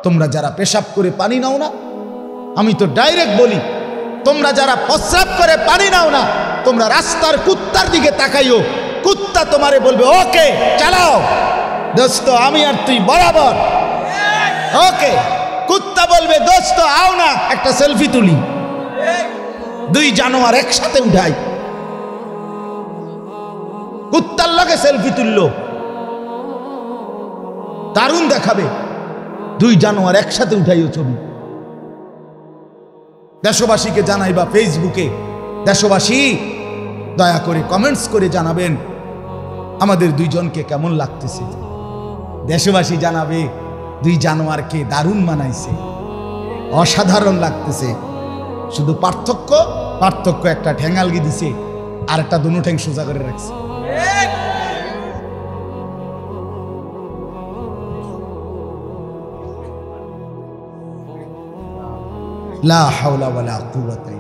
তোমরা যারা পেশাব করে পানি নাও না, আমি তো ডাইরেক্ট বলি, তোমরা যারা প্রস্রাব করে পানি নাও না, তোমরা রাস্তার কুত্তার দিকে তাকাইও, কুত্তা তোমারে বলবে ওকে চালাও দোস্ত, আমি আর তুই বরাবর। ওকে, কুত্তা বলবে দোস্ত আও না একটা সেলফি তুলি। দুই জানোয়ার একসাথে উঠাই, কুত্তার লগে সেলফি তুললো, দারুণ দেখাবে। দুই জানোয়ার একসাথে উঠাইও ছবি। দেশবাসীকে জানাইবা ফেসবুকে, দেশবাসী দয়া করে কমেন্টস করে জানাবেন আমাদের দুইজনকে কেমন লাগতেছে। দেশবাসী জানাবে দুই জানোয়ারকে দারুণ মানাইছে, অসাধারণ লাগতেছে। শুধু পার্থক্য একটা ঠ্যাঙ্গালগি দিছে আর একটা দুনো ঠ্যাং সোজা করে রাখছে। লা হাওলা ওয়ালা কুওয়াতা